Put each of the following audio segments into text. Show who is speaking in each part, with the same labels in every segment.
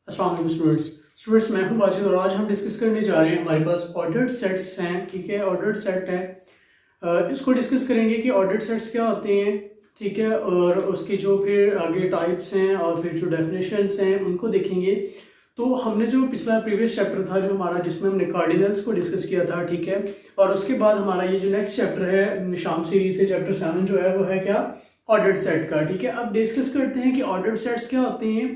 Speaker 1: अस्सलाम वालेकुम स्टूडेंट्स, मैं हूं वाजिद और आज हम डिस्कस करने जा रहे हैं। हमारे पास ऑर्डर्ड सेट्स हैं, ठीक है। ऑर्डर्ड सेट है, इसको डिस्कस करेंगे कि ऑर्डर्ड सेट्स क्या होते हैं, ठीक है, और उसके जो फिर आगे टाइप्स हैं और फिर जो डेफिनेशंस हैं उनको देखेंगे। तो हमने जो पिछला प्रीवियस चैप्टर था जो हमारा, जिसमें हमने कार्डिनल्स को डिस्कस किया था, ठीक है, और उसके बाद हमारा ये जो नेक्स्ट चैप्टर है शाम सीरीज से, चैप्टर 7 जो है वो है क्या, ऑर्डर्ड सेट का, ठीक है। अब डिस्कस करते हैं कि ऑर्डर्ड सेट्स क्या होते हैं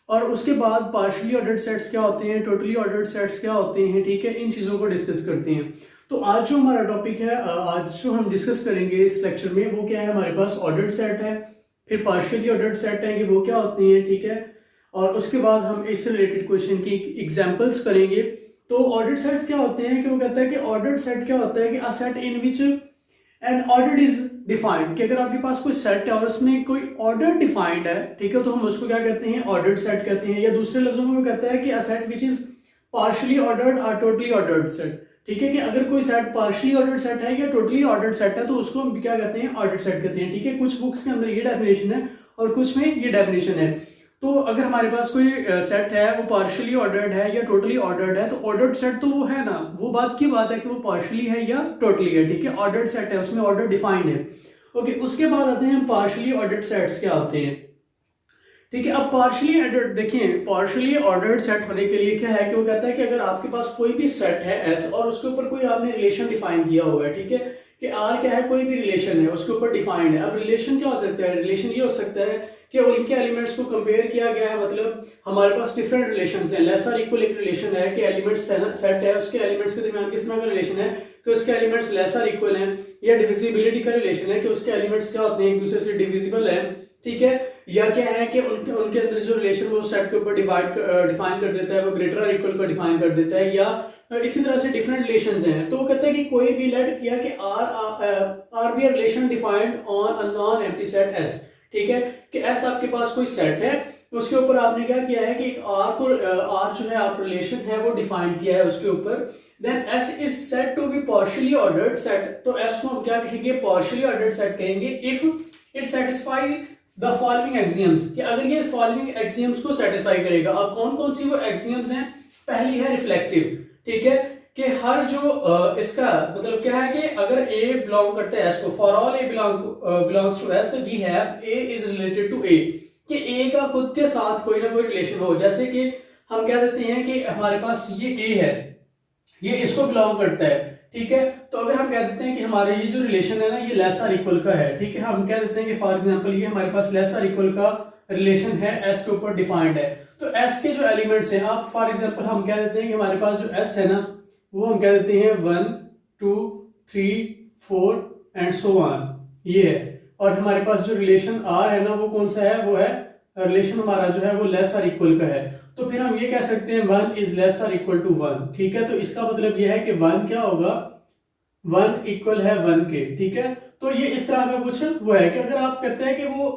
Speaker 1: और उसके बाद पार्शली ऑर्डर्ड सेट्स क्या होते हैं, टोटली ऑर्डर्ड सेट्स क्या होते हैं, ठीक है। इन चीज़ों को डिस्कस करते हैं। तो आज जो हमारा टॉपिक है, आज जो हम डिस्कस करेंगे इस लेक्चर में, वो क्या है, हमारे पास ऑर्डर्ड सेट है, फिर पार्शियली ऑर्डर्ड सेट है कि वो क्या होते हैं, ठीक है, और उसके बाद हम इससे रिलेटेड क्वेश्चन की एग्जांपल्स करेंगे। तो ऑर्डर्ड सेट्स क्या होते हैं कि वो कहता है कि ऑर्डर्ड सेट क्या होता है कि a set in which and order is defined, कि अगर आपके पास कोई सेट है और उसमें कोई ऑर्डर डिफाइंड है, ठीक है, तो हम उसको क्या कहते हैं, ऑर्डर्ड सेट कहते हैं। या दूसरे लफ्जों में वो कहता है कि a set which is partially ordered और टोटली ऑर्डर्ड सेट, ठीक है, कि अगर कोई सेट पार्शियली ऑर्डर्ड सेट है या टोटली ऑर्डर्ड सेट है तो उसको हम क्या कहते हैं, ऑर्डर्ड सेट कहते हैं, ठीक है। कुछ बुक्स के अंदर ये डेफिनेशन है और कुछ में ये डेफिनेशन है। तो अगर हमारे पास कोई सेट है वो पार्शियली ऑर्डर्ड है या टोटली ऑर्डर्ड है, तो ऑर्डर्ड सेट तो वो है ना, वो बात की बात है कि वो पार्शियली है या टोटली है, ठीक है। ऑर्डर्ड सेट है, उसमें ऑर्डर डिफाइंड है। ओके, उसके बाद आते हैं पार्शियली ऑर्डर्ड सेट्स क्या होते हैं, ठीक है। अब पार्शियली ऑर्डर्ड देखें, पार्शियली ऑर्डर्ड सेट होने के लिए क्या है कि वो कहता है कि अगर आपके पास कोई भी सेट है एस और उसके ऊपर कोई आपने रिलेशन डिफाइन किया हुआ है, ठीक है, कि आर क्या है, कोई भी रिलेशन है उसके ऊपर डिफाइंड है। अब रिलेशन क्या हो सकता है, रिलेशन ये हो सकता है कि उनके एलिमेंट्स को कंपेयर किया गया है, मतलब हमारे पास डिफरेंट रिलेशंस हैं। लेस और इक्वल एक रिलेशन है कि एलिमेंट्स सेट है, उसके एलिमेंट्स के दरमियान किस तरह का रिलेशन है कि उसके एलिमेंट्स लेस और इक्वल हैं। या डिविजिबिलिटी का रिलेशन है कि उसके एलिमेंट्स क्या होते हैं, एक दूसरे से डिविजिबल है, ठीक है। या क्या है कि उनके अंदर जो रिलेशन वो सेट के ऊपर डिफाइन कर देता है, वो ग्रेटर और इक्वल को डिफाइन कर देता है। या इसी तरह से डिफरेंट रिलेशंस हैं। तो वो कहता है कि कोई भी लेट किया कि R be relation defined on a non empty set S, ठीक है, कि एस आपके पास कोई सेट है, उसके ऊपर आपने क्या किया है कि एक आर जो है आप रिलेशन है वो डिफाइन किया है उसके ऊपर। Then S is set to be partially ordered set, तो एस को हम क्या कहेंगे, पार्शियली ऑर्डर्ड सेट कहेंगे if it satisfy the following axioms, कि अगर ये फॉलोइंग एक्सियम्स को सेटिस्फाई करेगा। अब कौन कौन सी वो एक्सियम्स हैं, पहली है रिफ्लेक्सिव, ठीक है, कि हर जो इसका मतलब क्या है कि अगर ए बिलोंग करता है एस को, for all a belongs to S we have A is related to a, कि ए का खुद के साथ कोई ना कोई रिलेशन हो। जैसे कि हम कह देते हैं कि हमारे पास ये ए है, ये इसको बिलोंग करता है, ठीक है, तो अगर हम कह देते हैं कि हमारे ये जो रिलेशन है ना ये लेस और इक्वल का है, ठीक है, हम कह देते हैं कि फॉर एग्जांपल ये हमारे पास लेस और इक्वल का रिलेशन है, एस के ऊपर डिफाइंड है। तो एस के जो एलिमेंट्स हैं, आप फॉर एग्जांपल हम कह देते हैं कि हमारे पास जो एस है ना वो हम कह देते हैं 1 2 3 4 एंड सो ऑन, ये है। और हमारे पास जो रिलेशन आर है ना वो कौन सा है, वो है रिलेशन हमारा जो है वो लेस और इक्वल का है। तो फिर हम ये कह सकते हैं 1 इज लेस और इक्वल टू 1, ठीक है। तो इसका मतलब ये है कि 1 क्या होगा, 1 इक्वल है 1 के, ठीक है। तो ये इस तरह का कुछ वो है कि अगर आप कहते हैं कि वो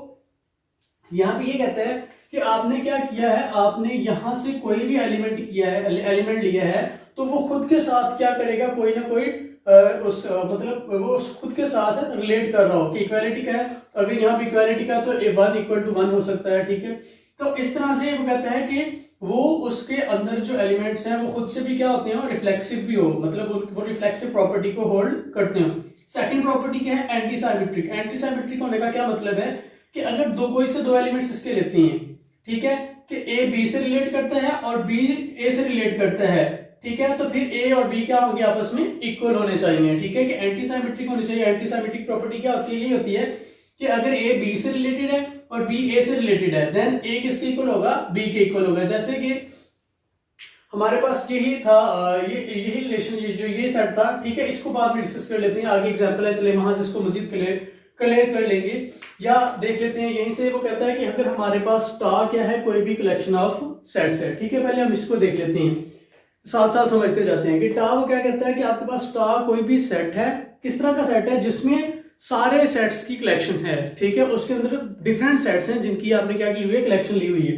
Speaker 1: यहाँ पे ये कहता है कि आपने क्या किया है, आपने यहां से कोई भी एलिमेंट किया है, एलिमेंट लिया है, तो वो खुद के साथ क्या करेगा, कोई ना कोई मतलब वो खुद के साथ रिलेट कर रहा हो कि इक्वालिटी का है। अगर यहाँ पे इक्वालिटी का तो 1 इक्वल टू 1 हो सकता है, ठीक है। तो इस तरह से वो कहता है कि वो उसके अंदर जो एलिमेंट्स हैं वो खुद से भी क्या होते हैं, रिफ्लेक्सिव भी हो, मतलब वो रिफ्लेक्सिव प्रॉपर्टी को होल्ड करते हो। सेकंड प्रॉपर्टी क्या है, एंटी साइमेट्रिक। एंटी साइमेट्रिक होने का क्या मतलब है कि अगर कोई से दो एलिमेंट्स इसके लेते हैं, ठीक है, कि ए बी से रिलेट करता है और बी ए से रिलेट करता है, ठीक है, तो फिर ए और बी क्या होंगे, आपस में इक्वल होने चाहिए, ठीक है, कि एंटी साइमेट्रिक होने चाहिए। एंटी साइमेट्रिक प्रॉपर्टी क्या होती है, यही होती है कि अगर ए बी से रिलेटेड है और बी ए से रिलेटेड है, देन ए किसके इक्वल होगा, बी के इक्वल होगा। जैसे कि हमारे पास यही था, यही रिलेशन, ये जो ये सेट था, ठीक है, इसको बाद में डिस्कस कर लेते हैं, आगे एग्जांपल है, चले वहां से इसको मजीद क्लियर कर लेंगे। या देख लेते हैं यहीं से, वो कहता है कि अगर हमारे पास टा क्या है, कोई भी कलेक्शन ऑफ सेट्स है, ठीक है, पहले हम इसको देख लेते हैं, साथ साथ समझते जाते हैं कि टा वो क्या कहता है कि आपके पास टा कोई भी सेट है, किस तरह का सेट है, जिसमें सारे सेट्स की कलेक्शन है, ठीक है, उसके अंदर डिफरेंट सेट्स हैं जिनकी आपने क्या की हुई है, कलेक्शन ली हुई है।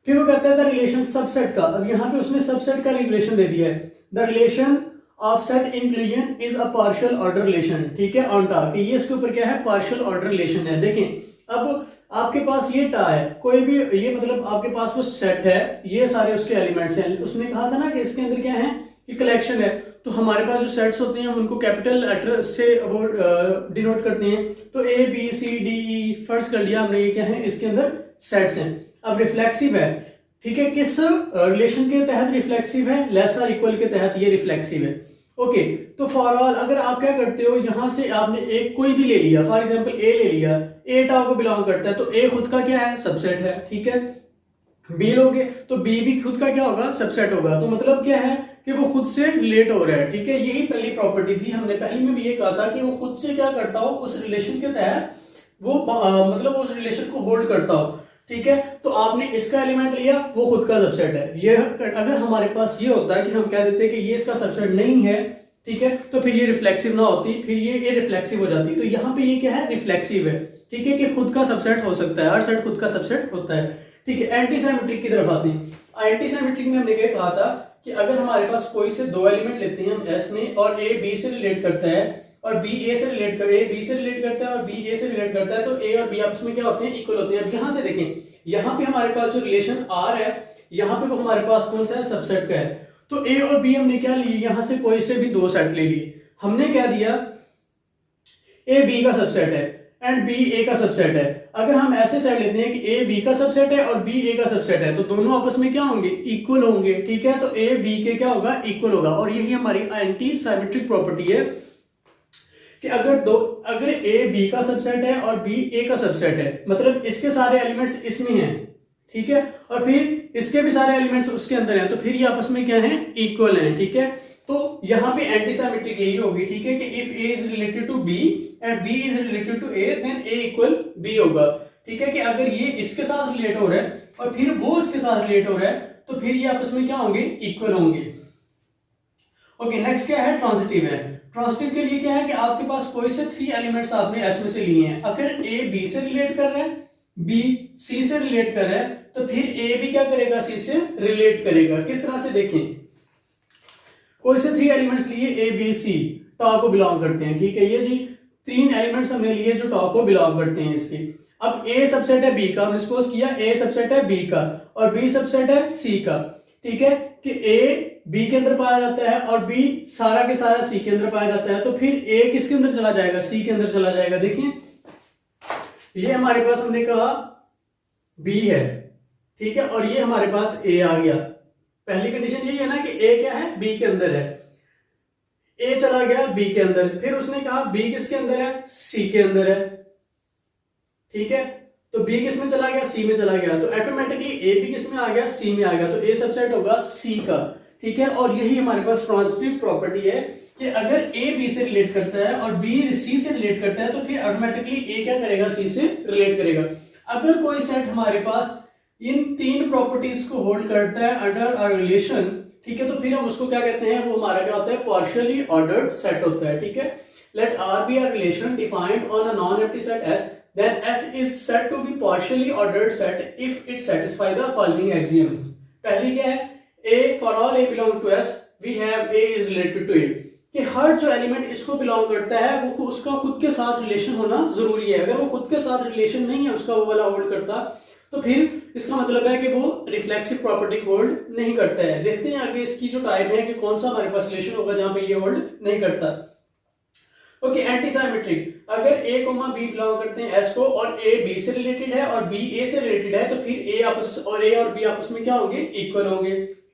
Speaker 1: फिर वो कहता है द रिलेशन सबसेट का, अब यहाँ पे उसने सबसेट का रिलेशन दे दिया है, the relation of set inclusion is a partial order relation, ठीक है, ऑन टा, कि ये इसके ऊपर क्या है, पार्शियल ऑर्डर रिलेशन है। देखें अब आपके पास ये टा है, कोई भी ये मतलब आपके पास वो सेट है, ये सारे उसके एलिमेंट्स हैं। उसने कहा था ना कि इसके अंदर क्या है, कि कलेक्शन है। तो हमारे पास जो सेट्स होते हैं उनको कैपिटल लेटर से वो डिनोट करते हैं। तो A B C D E first कर लिया हमने, ये क्या है, इसके अंदर सेट्स हैं। अब रिफ्लेक्सिव है, ठीक है, किस रिलेशन के तहत रिफ्लेक्सिव है, लेस और इक्वल के तहत ये रिफ्लेक्सिव है। ओके, तो फॉर ऑल अगर आप क्या करते हो, यहां से आपने एक कोई भी ले लिया, फॉर एग्जांपल ए ले लिया, ए टाउ को बिलोंग करता है, तो ए खुद का क्या है, सबसेट है, ठीक है। बी लोगे तो बी भी खुद का क्या होगा, सबसेट होगा। तो मतलब क्या है कि वो खुद से रिलेट हो रहा है, ठीक है। यही पहली प्रॉपर्टी थी, हमने पहली में भी ये कहा था कि वो खुद से क्या करता हो, उस रिलेशन के तहत वो मतलब उस रिलेशन को होल्ड करता हो, ठीक है। तो आपने इसका एलिमेंट लिया, वो खुद का सबसेट है। ये अगर हमारे पास ये होता है कि हम कह देते हैं कि ये इसका सबसेट नहीं है, ठीक है, तो फिर ये रिफ्लेक्सिव ना होती, फिर ये रिफ्लेक्सिव हो जाती। तो यहाँ पे ये क्या है, रिफ्लेक्सिव है, ठीक है, कि खुद का सबसेट हो सकता है, हर सेट खुद का सबसेट होता है, ठीक है। एंटी साइमेट्रिक की तरफ आते हैं। एंटी साइमेट्रिक में हमने क्या कहा था कि अगर हमारे पास कोई से दो एलिमेंट लेते हैं हम एस में, और ए बी से रिलेट करता है और बी ए से रिलेट कर, ए बी से रिलेट करता है और बी ए से रिलेट करता है, तो ए और बी आपस में क्या होते हैं, इक्वल होते हैं। अब यहां से देखें, यहाँ पे हमारे पास जो रिलेशन आर है, यहाँ पे वो हमारे पास कौन सा है, सबसेट का है। तो ए और बी हमने क्या लिए, यहां से कोई से भी दो सेट ले लिए। हमने क्या दिया, ए बी का सबसेट है एंड बी ए का सबसेट है। अगर हम ऐसे सेट लेते हैं कि ए बी का सबसेट है और बी ए का सबसेट है, तो दोनों आपस में क्या होंगे, इक्वल होंगे, ठीक है। तो ए बी के क्या होगा, इक्वल होगा। और यही हमारी एंटी साइमेट्रिक प्रॉपर्टी है कि अगर ए बी का सबसेट है और बी ए का सबसेट है, मतलब इसके सारे एलिमेंट्स इसमें हैं, ठीक है, और फिर इसके भी सारे एलिमेंट्स उसके अंदर हैं, तो फिर ये आपस में क्या है, इक्वल हैं, ठीक है। तो यहाँ पे एंटी साइमेट्रिक यही होगी, ठीक है, कि if A is related to B and B is related to A, then A equal B होगा, ठीक है। कि अगर ये इसके साथ रिलेट हो रहा है और फिर वो इसके साथ रिलेट हो रहा है, तो फिर ये आपस में क्या होंगे, इक्वल होंगे। ओके, नेक्स्ट क्या है, ट्रांजिटिव है। ट्रांजिटिव के लिए क्या है कि आपके पास कोई से थ्री एलिमेंट्स आपने एस में से लिए हैं। अगर ए बी से रिलेट कर रहा है, बी सी से रिलेट कर रहा है, तो फिर ए भी क्या करेगा, सी से रिलेट करेगा। किस तरह से देखें, कोई से थ्री एलिमेंट्स लिए, ए बी सी टॉ को बिलोंग करते हैं, ठीक है। ये जी तीन एलिमेंट्स हमने लिए जो टॉ को बिलोंग करते हैं इसके। अब ए सबसेट है बी का, हमने सपोज किया ए सबसेट है बी का और बी सबसेट है सी का, ठीक है, कि ए बी के अंदर पाया जाता है और बी सारा के सारा सी के अंदर पाया जाता है। तो फिर ए किसके अंदर चला जाएगा, सी के अंदर चला जाएगा। देखिए ये हमारे पास हमने कहा बी है, ठीक है, और ये हमारे पास ए आ गया। पहली कंडीशन यही है ना कि ए क्या है, बी के अंदर है, ए चला गया बी के अंदर, फिर उसने कहा बी किसके अंदर है, सी के अंदर है, ठीक है। तो बी किस में चला गया, सी में चला गया, तो ऑटोमेटिकली ए भी किस में आ गया, सी में आ गया, तो ए सबसेट होगा सी का, ठीक है। और यही हमारे पास ट्रांजिटिव प्रॉपर्टी है कि अगर ए बी से रिलेट करता है और बी सी से रिलेट करता है, तो फिर ऑटोमेटिकली ए क्या करेगा, सी से रिलेट करेगा। अगर कोई सेट हमारे पास इन तीन प्रॉपर्टीज को होल्ड करता है अंडर अ रिलेशन, ठीक है, तो फिर हम उसको क्या कहते हैं, वो हमारा क्या होता है, पार्शियली ऑर्डर्ड सेट होता है, ठीक है। Let R be a relation defined on a non empty set S, then S is said to be partially ordered set if it satisfy the following axioms। पहली क्या है, A for all A belong to S, we have A is related to A, कि हर जो element इसको belong करता है वो उसका खुद के साथ रिलेशन होना जरूरी है। अगर वो खुद के साथ रिलेशन नहीं है उसका, वो वाला होल्ड करता, तो फिर इसका मतलब है कि वो रिफ्लेक्सिव प्रॉपर्टी को होल्ड नहीं करता है। देखते हैं आगे इसकी जो टाइप है कि कौन सा हमारे पास रिलेशन होगा जहां पे ये होल्ड नहीं करता। ओके, एंटी साइमेट्रिक, अगर ए कोमा बी बिलोंग करते हैं एस को और ए बी से रिलेटेड है और बी ए से रिलेटेड है, तो फिर ए और बी आपस में क्या होंगे, इक्वल होंगे।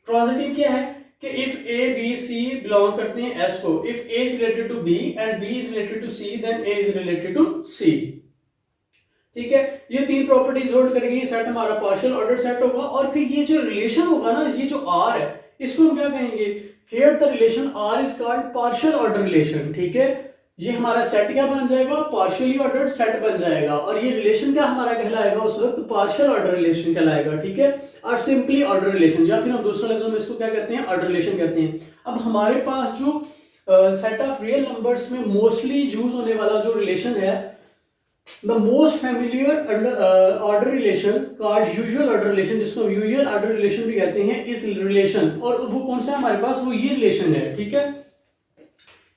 Speaker 1: ट्रांजिटिव क्या है कि if a B c belong करते हैं एस को, if A is related to B and B is related to c, then A is related to c, ठीक है। ये तीन प्रॉपर्टीज होल्ड करेंगे, सेट हमारा पार्शियल ऑर्डर सेट होगा। और फिर ये जो रिलेशन होगा ना, ये जो आर है, इसको हम क्या कहेंगे, here the relation R is called partial order relation, ठीक है। ये हमारा सेट क्या बन जाएगा, पार्शियली ऑर्डर्ड सेट बन जाएगा, और ये रिलेशन क्या हमारा कहलाएगा उस वक्त, पार्शियल ऑर्डर रिलेशन कहलाएगा, ठीक है, और सिंपली ऑर्डर रिलेशन, या फिर हम दूसरे लफ्जों में इसको क्या कहते हैं, ऑर्डर रिलेशन कहते हैं। अब हमारे पास जो सेट ऑफ रियल नंबर्स में मोस्टली यूज होने वाला जो रिलेशन है, the most familiar order relation called usual order relation, जिसको यूजुअल ऑर्डर रिलेशन भी कहते हैं, इस रिलेशन, और वो कौन सा है हमारे पास, वो ये रिलेशन है, ठीक है,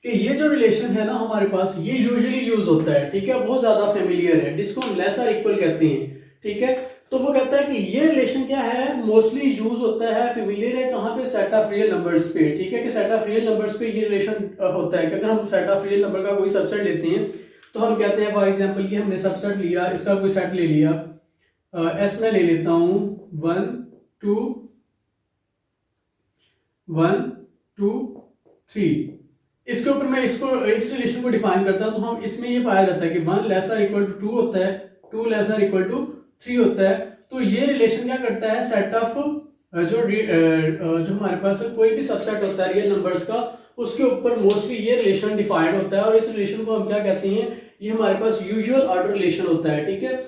Speaker 1: कि ये जो रिलेशन है ना हमारे पास, ये यूजुअली यूज होता है, ठीक है, बहुत ज्यादा फेमिलियर है, जिसको हम लेस और इक्वल कहते हैं, ठीक है। तो वो कहता है कि ये रिलेशन क्या है, मोस्टली यूज होता है, फेमिलियर है कहाँ पे, सेट ऑफ रियल नंबर्स पे, ठीक है, कि सेट ऑफ रियल नंबर्स पे ये रिलेशन होता है कि अगर हम सेट ऑफ रियल नंबर का कोई सबसेट लेते हैं तो हम कहते हैं, फॉर एग्जांपल ये हमने सबसेट लिया, इसका कोई सेट ले लिया, एस में ले लेता हूं 1 2 1 2 3, इसके ऊपर मैं इसको इस रिलेशन को डिफाइन करता हूं, तो हम इसमें ये पाया जाता है कि 1 लेसर इक्वल टू 2 होता है, 2 लेसर इक्वल टू 3 होता है। तो ये रिलेशन क्या करता है, सेट ऑफ जो हमारे पास कोई भी सबसेट होता है रियल नंबर्स का, उसके ऊपर मोस्टली ये रिलेशन डिफाइंड होता है, और इस रिलेशन को हम क्या कहते हैं, ये हमारे पास यूजुअल ऑर्डर रिलेशन होता है, ठीक है।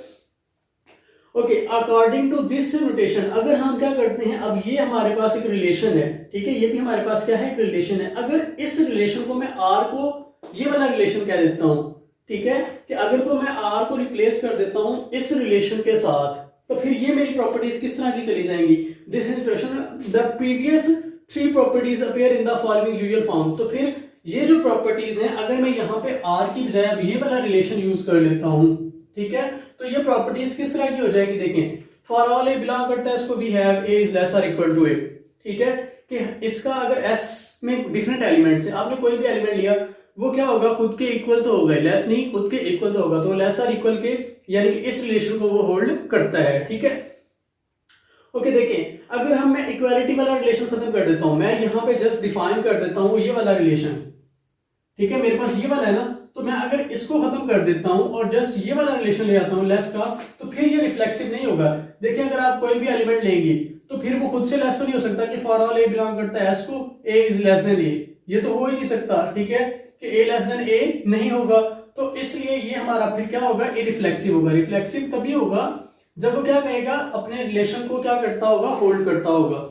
Speaker 1: Okay, according to this notation अगर हम क्या करते हैं, अब ये हमारे पास एक रिलेशन है, ठीक है, ये भी हमारे पास क्या है, एक रिलेशन है। अगर इस रिलेशन को मैं आर को ये वाला रिलेशन कह देता हूं, ठीक है, कि अगर को मैं आर को रिप्लेस कर देता हूं इस रिलेशन के साथ, तो फिर ये मेरी प्रॉपर्टीज किस तरह की चली जाएंगी, this situation the previous 3 properties appear in the following usual form. तो फिर ये जो प्रॉपर्टीज हैं, अगर मैं यहाँ पे आर की बजाय अब ये वाला रिलेशन यूज कर लेता हूं, ठीक है, तो ये प्रॉपर्टीज किस तरह की हो जाएगी, देखें, फॉर ऑल ए बिलोंग करता है इसको, we have A is less और इक्वल टू ए, ठीक है, कि इसका अगर एस में डिफरेंट एलिमेंट्स है, आपने कोई भी एलिमेंट लिया, वो क्या होगा, खुद के इक्वल तो होगा, लेस नहीं, खुद के इक्वल तो होगा, तो लेस और इक्वल के यानी कि इस रिलेशन को वो होल्ड करता है, ठीक है। ओके, देखें, अगर हम मैं इक्वालिटी वाला रिलेशन खत्म कर देता हूं, मैं यहाँ पे जस्ट डिफाइन कर देता हूं ये वाला रिलेशन, ठीक है, मेरे पास ये वाला है ना, तो मैं अगर इसको खत्म कर देता हूं और जस्ट ये वाला रिलेशन ले आता हूं लेस का, तो फिर ये रिफ्लेक्सिव नहीं होगा। देखिए, अगर आप कोई भी एलिमेंट लेंगे तो फिर वो खुद से लेस तो नहीं हो सकता कि फॉर ऑल ए बिलोंग करता है एस को, ए इज लेस देन ए, ये तो हो ही नहीं सकता, ठीक है, कि ए लेस देन ए नहीं होगा। तो इसलिए ये हमारा फिर क्या होगा, ए रिफ्लेक्सिव होगा। रिफ्लेक्सिव तभी होगा जब वो क्या कहेगा, अपने रिलेशन को क्या करता होगा, होल्ड करता होगा।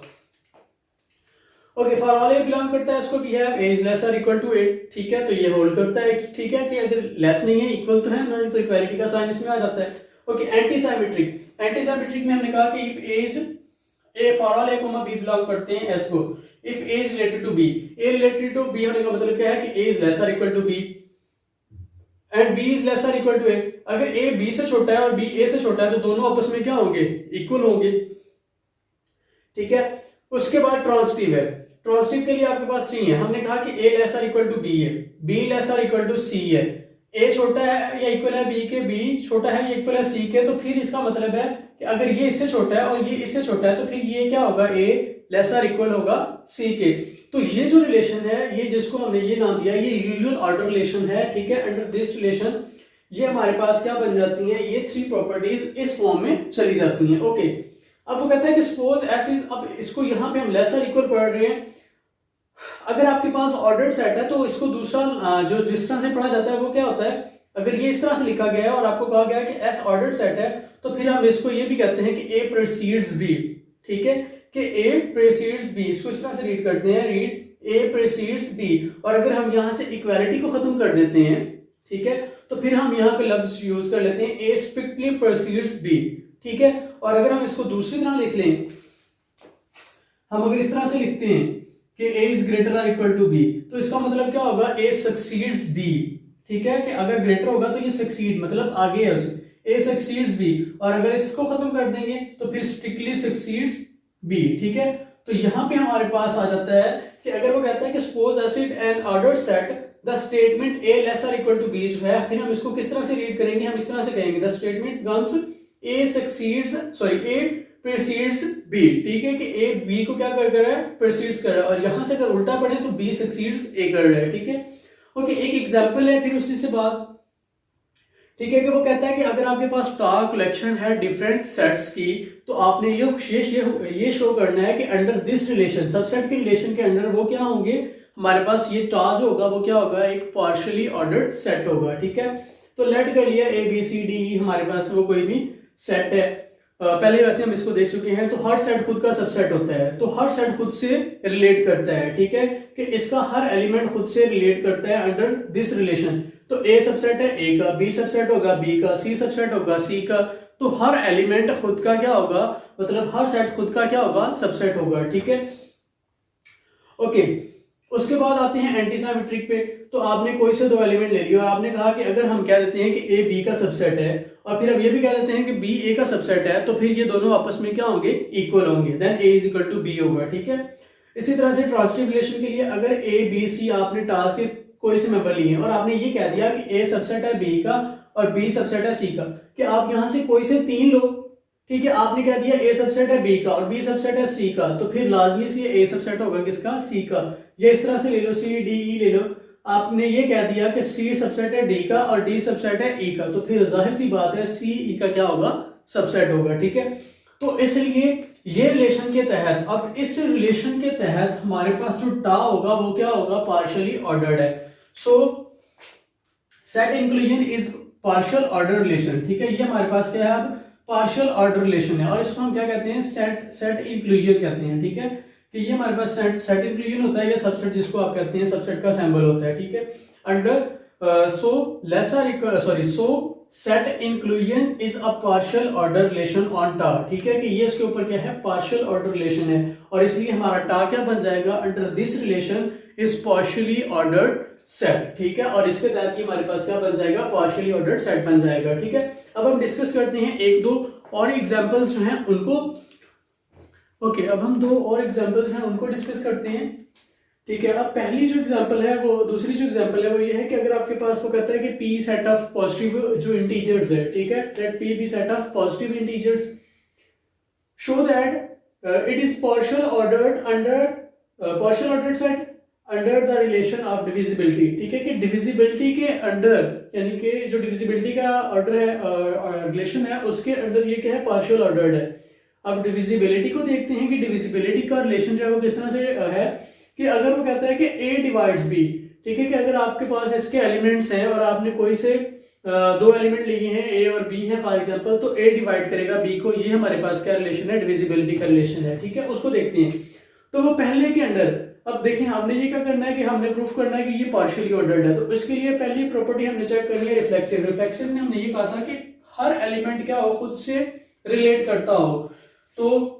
Speaker 1: Okay, for all A belong करता है इसको, we have A is less और इक्वल टू ए, ठीक है, तो ये होल्ड करता है, ठीक है, कि अगर लेस नहीं है इक्वल तो है ना, तो इक्वालिटी का साइन इसमें आ जाता है। ओके, एंटी साइमेट्रिक में हमने कहा कि if A is A, for all A comma B belong करते हैं एस को, if A is related to B, A related to B होने का मतलब क्या है कि ए इज लेस और equal to B and B is less और इक्वल टू ए। अगर ए बी से छोटा है और बी ए से छोटा है, तो दोनों आपस में क्या होंगे, इक्वल होंगे, ठीक है। उसके बाद ट्रांसिटिव है, ट्रांसिटिव के लिए आपके पास 3 है, हमने कहा कि ए लेस और इक्वल टू बी है, बी लेस और इक्वल टू सी है, ए छोटा है या इक्वल है बी के, बी छोटा है या इक्वल है सी के, तो फिर इसका मतलब है कि अगर ये इससे छोटा है और ये इससे छोटा है, तो फिर ये क्या होगा, ए लेस और इक्वल होगा सी के। तो ये जो रिलेशन है, ये जिसको हमने ये नाम दिया, ये यूजुअल ऑर्डर रिलेशन है, ठीक है। अंडर दिस रिलेशन ये हमारे पास क्या बन जाती है, ये 3 प्रॉपर्टीज इस फॉर्म में चली जाती हैं। ओके, अब वो कहता है कि सपोज ऐसे, अब इसको यहाँ पे हम लेस और इक्वल पढ़ रहे हैं, अगर आपके पास ऑर्डर्ड सेट है तो इसको दूसरा जो जिस तरह से पढ़ा जाता है वो क्या होता है, अगर ये इस तरह से लिखा गया है और आपको कहा गया है कि एस ऑर्डर्ड सेट है, तो फिर हम इसको ये भी कहते हैं कि ए प्रेसीड्स बी, ठीक है, कि ए प्रेसीड्स बी, इसको इस तरह से रीड करते हैं, रीड ए प्रेसीड्स बी। और अगर हम यहां से इक्वालिटी को खत्म कर देते हैं, ठीक है, तो फिर हम यहाँ पे लफ्ज यूज कर लेते हैं ए स्ट्रिक्टली प्रेसीड्स बी, ठीक है। और अगर हम इसको दूसरी तरह लिख लें, हम अगर इस तरह से लिखते हैं कि a इज ग्रेटर और इक्वल टू b, तो इसका मतलब क्या होगा, a सक्सीड्स b, ठीक है, कि अगर ग्रेटर होगा तो ये सक्सीड मतलब आगे है उसे, a सक्सीड्स b, और अगर इसको खत्म कर देंगे तो फिर स्ट्रिक्टली सक्सीड्स b, ठीक है। तो यहां पे हमारे पास आ जाता है कि अगर वो कहता है कि suppose acid and ordered set the statement a less और इक्वल टू b जो है, फिर हम इसको किस तरह से रीड करेंगे, हम इस तरह से कहेंगे the statement comes a succeeds a precedes b, ठीक है, कि ए बी को क्या कर रहा है, प्रेसीड्स कर रहा है, और यहां से अगर उल्टा पढ़े तो बी सक्सीड्स ए कर रहा है, ठीक है। ओके, एक एग्जांपल है फिर उसी से बात, ठीक है, कि वो कहता है कि अगर आपके पास स्टार कलेक्शन है डिफरेंट सेट्स की, तो आपने ये शो करना है कि अंडर दिस रिलेशन, सबसेट के रिलेशन के अंडर वो क्या होंगे, हमारे पास ये टाज होगा, वो क्या होगा, एक पार्शियली ऑर्डर्ड सेट होगा, ठीक है। तो लेट कर लिया ए बी सी डी हमारे पास वो कोई भी सेट है, पहले वैसे हम इसको देख चुके हैं। तो हर सेट खुद का सबसेट होता है, तो हर सेट खुद से रिलेट करता है, ठीक है, कि इसका हर एलिमेंट खुद से रिलेट करता है अंडर दिस रिलेशन। तो ए सबसेट है ए का, बी सबसेट होगा बी का, सी सबसेट होगा सी का, तो हर एलिमेंट खुद का क्या होगा, मतलब हर सेट खुद का क्या होगा, सबसेट होगा, ठीक है। ओके, उसके बाद आते हैं एंटी सिमेट्रिक पे। तो आपने कोई से दो एलिमेंट ले लिया और आपने कहा कि अगर हम कह देते हैं कि ए बी का सबसेट है और फिर हम ये भी कह देते हैं कि बी ए का सबसेट है, तो फिर ये दोनों आपस में क्या होंगे, इक्वल होंगे, then A is equal to B होगा, ठीक है। इसी तरह से ट्रांजिटिव रिलेशन के लिए अगर ए बी सी आपने टास्क के कोई से मेंबर लिए और आपने ये कह दिया कि ए सबसेट है बी का और बी सबसेट है सी का, कि आप यहां से कोई से तीन लो, ठीक है। आपने कह दिया ए सबसेट है बी का और बी सबसेट है सी का, तो फिर लाजमी से ए सबसेट होगा किसका, सी का। ये इस तरह से ले लो, सी डी ई ले लो। आपने ये कह दिया कि सी सबसेट है डी का और डी सबसेट है ई का, तो फिर जाहिर सी बात है सी ई का क्या होगा, सबसेट होगा, ठीक है। तो इसलिए ये रिलेशन के तहत, अब इस रिलेशन के तहत हमारे पास जो टा होगा वो क्या होगा, पार्शियली ऑर्डर्ड है। सो set inclusion is partial order relation, ठीक है। ये हमारे पास क्या है, अब पार्शियल ऑर्डर रिलेशन है और इसको हम क्या कहते हैं, सेट इंक्लूजन कहते हैं, ठीक है। कि ये हमारे पास सेट इंक्लूजन होता है, या सबसेट जिसको आप कहते हैं, सबसेट का सिंबल होता है, ठीक है। Under so set inclusion is a partial order relation on टा, ठीक है। कि ये इसके ऊपर क्या है, पार्शियल ऑर्डर रिलेशन है और इसलिए हमारा टा क्या बन जाएगा, under this relation is partially ordered set, ठीक है। और इसके तहत ही हमारे पास क्या बन जाएगा, पार्शियली ऑर्डर्ड सेट बन जाएगा, ठीक है। अब हम डिस्कस करते हैं एक दो और एग्जांपल्स जो हैं उनको। ओके, अब हम दो और एग्जांपल्स हैं उनको डिस्कस करते हैं, ठीक है। अब पहली जो एग्जांपल है वो, दूसरी जो एग्जांपल है वो ये है कि अगर आपके पास वो कहता है कि p सेट ऑफ पॉजिटिव जो इंटीजर्स है, ठीक है, let p be set of positive integers, show that it is partial ordered set under the relation of divisibility, ठीक है। कि डिविजिबिलिटी के अंडर, यानी कि जो डिविजिबिलिटी का ऑर्डर है, रिलेशन है, उसके अंडर ये क्या है, पार्शियल ऑर्डर्ड है। अब डिविजिबिलिटी को देखते हैं कि डिविजिबिलिटी का रिलेशन जो है वो किस तरह से है, कि अगर वो कहता है कि a डिवाइड्स b, ठीक है। कि अगर आपके पास इसके एलिमेंट्स हैं और आपने कोई से दो एलिमेंट लिए हैं a और b है फॉर एग्जांपल, तो a डिवाइड करेगा b को, ये हमारे पास क्या रिलेशन है, डिविजिबिलिटी का रिलेशन है, ठीक है। उसको देखते हैं। तो वो पहले के अंडर, अब देखें हमने ये क्या करना है कि हमने प्रूफ करना है कि ये पार्शियली ऑर्डर्ड है। तो इसके लिए पहली प्रॉपर्टी हमने चेक करनी है रिफ्लेक्सिव। रिफ्लेक्सिव में हमने ये कहा था कि हर एलिमेंट क्या हो, खुद से रिलेट करता हो। तो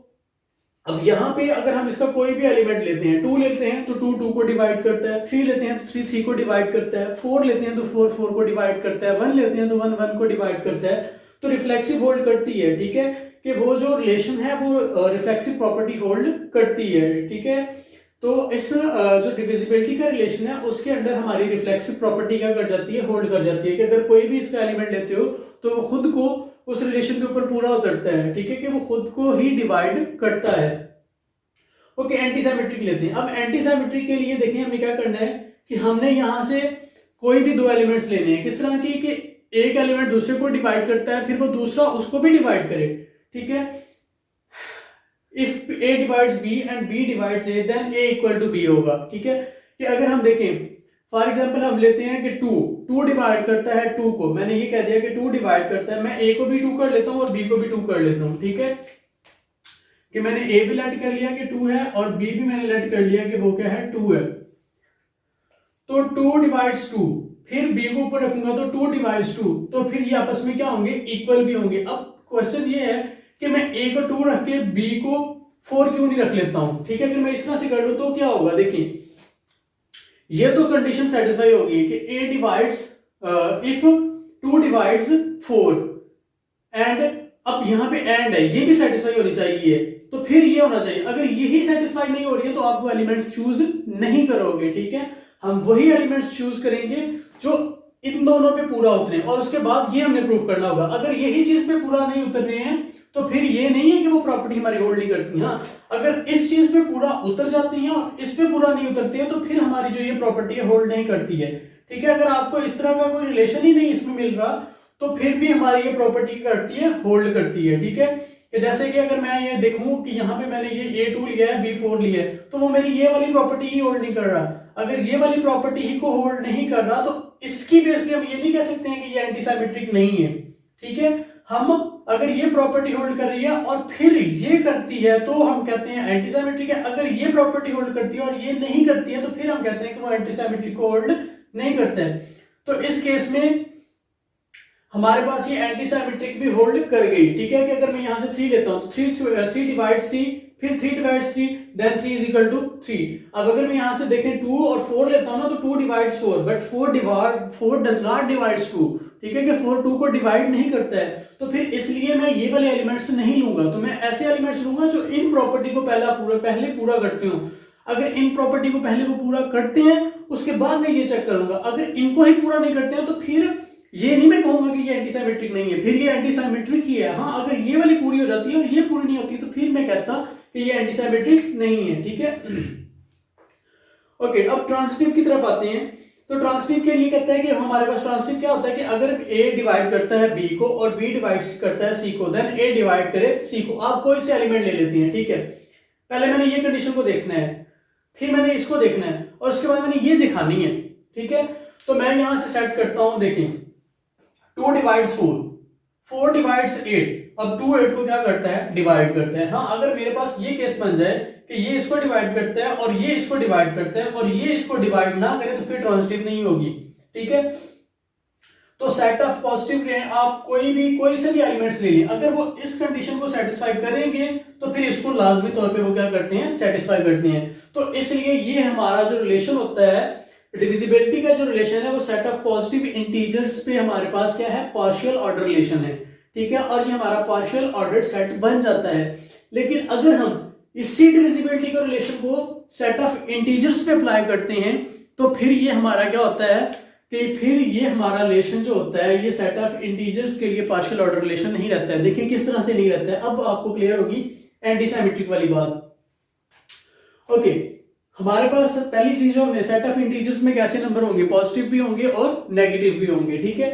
Speaker 1: अब यहाँ पे अगर हम इसका कोई भी एलिमेंट लेते हैं, 2 लेते हैं तो 2 2 को डिवाइड करता है, 3 लेते हैं तो 3 3 को डिवाइड करता है, 4 लेते हैं तो 4 4 को डिवाइड करता है, 1 लेते हैं तो 1 1 को डिवाइड करता है। तो रिफ्लेक्सिव होल्ड करती है, ठीक है। कि वो जो रिलेशन है वो रिफ्लेक्सिव प्रॉपर्टी होल्ड करती है, ठीक है। तो इस जो डिविजिबिलिटी का रिलेशन है उसके अंदर हमारी रिफ्लेक्सिव प्रॉपर्टी क्या कर जाती है, होल्ड कर जाती है। कि अगर कोई भी इसका एलिमेंट लेते हो तो वो खुद को उस रिलेशन के ऊपर पूरा उतरता है, ठीक है। कि वो खुद को ही डिवाइड करता है। ओके, एंटी सिमेट्रिक लेते हैं। अब एंटी सिमेट्रिक के लिए देखिए हमें क्या करना है कि हमने यहां से कोई भी दो एलिमेंट्स लेने हैं, किस तरह की, कि एक एलिमेंट दूसरे को डिवाइड करता है, फिर वो दूसरा उसको भी डिवाइड करे, ठीक है। If a divides b and b divides a, then a equal to b होगा, ठीक है। कि अगर हम देखें फॉर एग्जांपल हम लेते हैं कि 2 डिवाइड करता है 2 को, मैंने ये कह दिया कि 2 डिवाइड करता है, मैं a को भी 2 कर लेता हूं और b को भी 2 कर लेता हूं, ठीक है। कि मैंने a भी लेट कर लिया कि 2 है और b भी मैंने लेट कर लिया कि वो क्या है, 2 है। तो 2 डिवाइड्स 2, फिर b को ऊपर रखूंगा तो 2 डिवाइड्स 2, तो फिर ये आपस में क्या होंगे, इक्वल भी होंगे। अब क्वेश्चन ये है कि मैं a को 2 रख के b को 4 क्यों नहीं रख लेता हूं, ठीक है। कि मैं इस तरह से कर लूं तो क्या होगा, देखिए ये तो कंडीशन सेटिस्फाई होगी कि a divides if 2 divides 4 and, अब यहां पे एंड है, ये भी सेटिस्फाई होनी चाहिए, तो फिर ये होना चाहिए। अगर यही सेटिस्फाई नहीं हो रही है तो आप वो एलिमेंट्स चूज नहीं करोगे, ठीक है। हम वही एलिमेंट्स चूज करेंगे जो इन दोनों पे पूरा उतरे, और उसके बाद ये हमने प्रूफ करना होगा। अगर यही चीज पे पूरा नहीं उतर रहे हैं तो फिर ये नहीं है कि वो प्रॉपर्टी हमारी होल्ड नहीं करती। हाँ, अगर इस चीज पे पूरा उतर जाती है और इस पे पूरा नहीं उतरती है तो फिर हमारी जो ये प्रॉपर्टी है होल्ड नहीं करती है, ठीक है। अगर आपको इस तरह का कोई रिलेशन ही नहीं इसमें मिल रहा तो फिर भी हमारी ये प्रॉपर्टी करती है, होल्ड करती है, ठीक है। कि जैसे कि अगर मैं ये देखूं कि यहाँ पे मैंने ये a2 लिया है, b4 लिया है, तो वो मेरी ये वाली प्रॉपर्टी ही होल्ड नहीं कर रहा। अगर ये वाली प्रॉपर्टी ही को होल्ड नहीं कर रहा तो इसकी बेस पे हम ये नहीं कह सकते हैं कि ये एंटी सिमेट्रिक नहीं है, ठीक है। हम अगर ये प्रॉपर्टी होल्ड कर रही है और फिर ये करती है तो हम कहते हैं एंटी सिमेट्रिक है। अगर ये प्रॉपर्टी होल्ड करती है और ये नहीं करती है तो फिर हम कहते हैं कि वो एंटी सिमेट्रिक को होल्ड नहीं करता है। तो इस केस में हमारे पास ये एंटी सिमेट्रिक भी होल्ड कर गई, ठीक है। कि अगर मैं यहां से 3 लेता हूं तो 3 डिवाइड्स 3 फिर 3 divides 3, then 3 is equal to 3। अब अगर मैं यहां से देखें 2 और 4 लेता हूं ना, तो 2 divides 4, but 4 does not divides 2, ठीक है, कि 4 2 को डिवाइड नहीं करता है। तो फिर इसलिए मैं ये वाले एलिमेंट्स नहीं लूंगा, तो मैं ऐसे एलिमेंट्स लूंगा जो इन प्रॉपर्टी को पहले पूरा करते हो। अगर इन प्रॉपर्टी को पहले पूरा करते हैं, उसके बाद मैं ये चेक करूंगा। अगर इनको ही पूरा नहीं करते हैं, तो फिर ये नहीं मैं कहूंगा कि ये एंटीसाइमेट्रिक नहीं है, फिर ये एंटीसाइमेट्रिक ही है। हाँ, अगर ये वाली पूरी हो जाती है और ये पूरी नहीं होती, तो फिर मैं कहता कि ये एंटीसाइमेट्रिक नहीं है, ठीक है। ओके, अब ट्रांसिटिव की तरफ आते हैं। तो ट्रांसिटिव के लिए कहता है कि हमारे पास ट्रांसिटिव क्या होता है कि अगर ए डिवाइड करता है बी को और बी डिवाइड करता है सी को, देन ए डिवाइड करे सी को। आप कोई से एलिमेंट ले लेती हैं, ठीक है। पहले मैंने ये कंडीशन को देखना है, फिर मैंने इसको देखना है, और उसके बाद मैंने ये दिखानी है, ठीक है। तो मैं यहां से सेट करता हूं, देखें 2 डिवाइड्स 4, 4 डिवाइड्स 8। अब 2 8 को क्या करता है, डिवाइड करता है। हाँ, अगर मेरे पास ये केस बन जाए कि ये इसको डिवाइड करता है और ये इसको डिवाइड करता है और ये इसको डिवाइड ना करे, तो फिर ट्रांसिटिव नहीं होगी, ठीक है। तो सेट ऑफ पॉजिटिव आप कोई से भी एलिमेंट्स ले लें, अगर वो इस कंडीशन को सेटिस्फाई करेंगे, तो फिर इसको लाजमी तौर पे वो क्या करते हैं, सेटिस्फाई करते हैं। तो इसलिए ये हमारा जो रिलेशन होता है, डिविजिबिलिटी का जो रिलेशन है, वो सेट ऑफ पॉजिटिव इंटीजर्स पे हमारे पास क्या है, पार्शियल ऑर्डर रिलेशन है, ठीक है। और ये हमारा पार्शियल ऑर्डर सेट बन जाता है। लेकिन अगर हम इसी डिविजिबिलिटी का रिलेशन को सेट ऑफ इंटीजर्स पे अप्लाई करते हैं, तो फिर ये हमारा क्या होता है कि फिर ये हमारा रिलेशन जो होता है, ये सेट ऑफ इंटीजर्स के लिए पार्शियल ऑर्डर रिलेशन नहीं रहता है। देखिए किस तरह से नहीं रहता है। अब आपको क्लियर होगी एंटीसाइमेट्रिक वाली बात। ओके, हमारे पास पहली चीज जो हमने सेट ऑफ इंटीजर्स में कैसे नंबर होंगे, पॉजिटिव भी होंगे और नेगेटिव भी होंगे, ठीक है।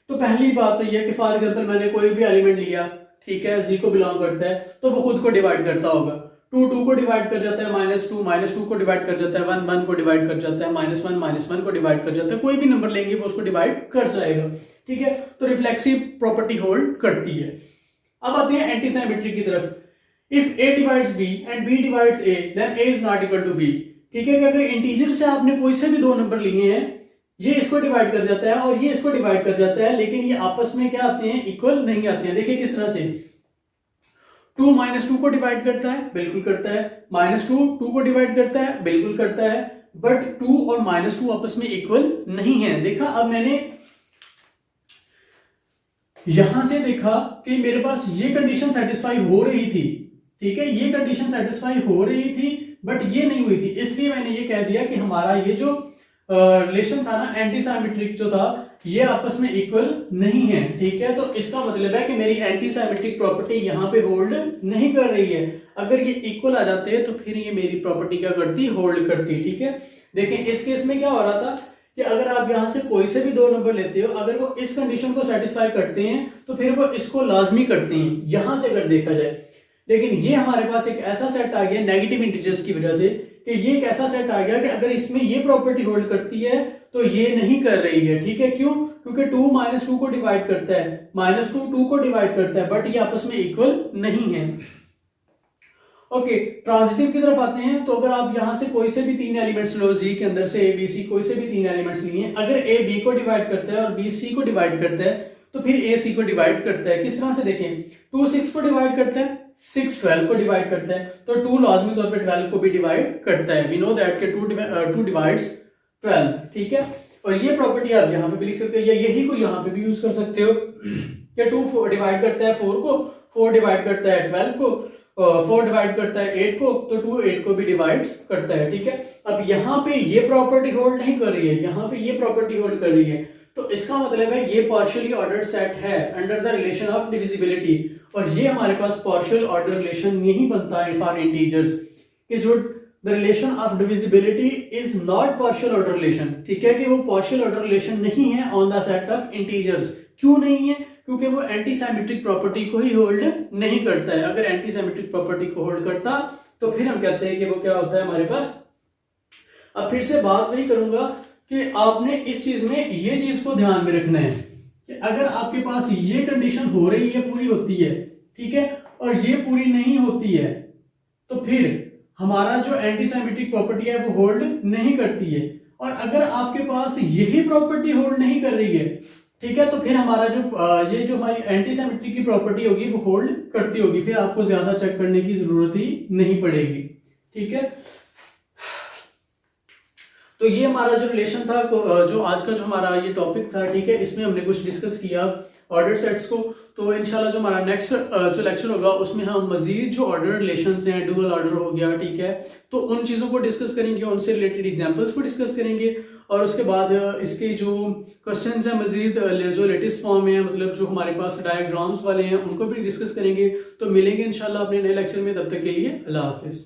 Speaker 1: तो पहली बात तो यह कि फॉर एग्जांपल मैंने कोई भी एलिमेंट लिया, ठीक है, जी को बिलोंग करता है, तो वो खुद को डिवाइड करता होगा। 2 2 को डिवाइड कर जाता है, -2 को डिवाइड कर जाता है, 1 1 को डिवाइड कर जाता है, -1 को डिवाइड कर जाता है। कोई भी नंबर लेंगे वो उसको डिवाइड कर जाएगा, ठीक है। तो रिफ्लेक्सिव प्रॉपर्टी होल्ड करती है। अब आते हैं एंटीसाइमेट्रिक की तरफ। If a divides b and b divides a, then a is not equal to b, ठीक है। कि अगर इंटीजर से आपने कोई से भी 2 नंबर लिए हैं, ये इसको डिवाइड कर जाता है और ये इसको डिवाइड कर जाता है, लेकिन ये आपस में क्या आते हैं, इक्वल नहीं आते हैं। देखिए किस तरह से 2 -2 को डिवाइड करता है, बिल्कुल करता है। -2 2 को डिवाइड करता है, बिल्कुल करता है। बट 2 और -2 आपस में इक्वल नहीं है। देखा, अब मैंने यहां से देखा कि मेरे पास ये कंडीशन सेटिस्फाई हो रही थी, ठीक है, ये कंडीशन सेटिस्फाई हो रही थी, बट ये नहीं हुई थी। इसलिए मैंने ये कह दिया कि हमारा ये जो रिलेशन था ना, एंटीसाइमेट्रिक जो था, ये आपस में इक्वल नहीं है, ठीक है। तो इसका मतलब है कि मेरी एंटीसाइमेट्रिक प्रॉपर्टी यहाँ पे होल्ड नहीं कर रही है। अगर ये इक्वल आ जाते हैं, तो फिर ये मेरी प्रॉपर्टी क्या करती, होल्ड करती, ठीक है। देखें इस केस में क्या हो रहा था कि अगर आप यहां से कोई से भी 2 नंबर लेते हो, अगर वो इस कंडीशन को सेटिस्फाई करते हैं, तो फिर वो इसको लाजमी करते हैं, यहां से अगर देखा जाए। लेकिन ये हमारे पास एक ऐसा सेट आ गया नेगेटिव इंटीजर्स की वजह से, कि ये एक ऐसा सेट आ गया कि अगर इसमें ये प्रॉपर्टी होल्ड करती है, तो ये नहीं कर रही है, ठीक है। क्यों? क्योंकि 2 -2 को डिवाइड करता है, -2 2 को डिवाइड करता है, बट ये आपस में इक्वल नहीं है। ओके, ट्रांजिटिव की तरफ आते हैं। तो अगर आप यहां से कोई से भी 3 एलिमेंट्स लो, जी के अंदर से ए बी सी कोई से भी 3 एलिमेंट्स लिए, अगर ए बी को डिवाइड करता है और बी सी को डिवाइड करता है, तो फिर ए सी को डिवाइड करता है। किस तरह से देखें, 2 6 को डिवाइड करता है, 6 12 को डिवाइड करता है, तो 2 लाजमी तौर पे 12 को भी डिवाइड करता है। वी नो दैट के 2 डिवाइड्स 12, ठीक है। और ये प्रॉपर्टी आप यहाँ पे भी लिख सकते हो, या यही को यहाँ पे भी यूज कर सकते हो कि 2 डिवाइड करता है 4 को, 4 डिवाइड करता है 12 को, 4 डिवाइड करता है 8 को, तो 2 8 को भी डिवाइड करता है, ठीक है। अब यहाँ पे ये प्रॉपर्टी होल्ड नहीं कर रही है, यहाँ पे ये प्रॉपर्टी होल्ड कर रही है, तो इसका मतलब है ये पार्शियली ऑर्डर्ड सेट है under the relation of divisibility. और ये हमारे पास पार्शियल ऑर्डर रिलेशन यही बनता है फॉर इंटीजर्स, कि जो the relation of divisibility is not partial order relation, ठीक है, कि वो पार्शियल ऑर्डर रिलेशन नहीं है on the set of integers. क्यों नहीं है? क्योंकि वो एंटीसाइमेट्रिक प्रॉपर्टी को ही होल्ड नहीं करता है। अगर एंटीसाइमेट्रिक प्रॉपर्टी को होल्ड करता, तो फिर हम कहते हैं कि वो क्या होता है हमारे पास। अब फिर से बात वही करूंगा कि आपने इस चीज में ये चीज को ध्यान में रखना है कि अगर आपके पास ये कंडीशन हो रही है, पूरी होती है, ठीक है, और ये पूरी नहीं होती है, तो फिर हमारा जो एंटीसाइमेट्रिक प्रॉपर्टी है वो होल्ड नहीं करती है। और अगर आपके पास यही प्रॉपर्टी होल्ड नहीं कर रही है, ठीक है। तो फिर हमारा जो ये जो हमारी एंटी सिमेट्री की प्रॉपर्टी होगी वो होल्ड करती होगी, फिर आपको ज्यादा चेक करने की जरूरत ही नहीं पड़ेगी। ठीक है, तो ये हमारा जो रिलेशन था, जो आज का जो हमारा ये टॉपिक था, ठीक है, इसमें हमने कुछ डिस्कस किया ऑर्डर सेट्स को। तो इंशाल्लाह जो हमारा नेक्स्ट जो लेक्चर होगा उसमें हम मजीद जो ऑर्डर रिलेशंस हैं, डुअल ऑर्डर हो गया, ठीक है, तो उन चीज़ों को डिस्कस करेंगे, उनसे रिलेटेड एग्जांपल्स को डिस्कस करेंगे, और उसके बाद इसके जो क्वेश्चंस हैं मजीद जो लेटेस्ट फॉर्म है, मतलब जो हमारे पास डायग्राम्स वाले हैं, उनको भी डिस्कस करेंगे। तो मिलेंगे इंशाल्लाह अपने नए लेक्चर में, तब तक के लिए अल्लाह हाफिज़।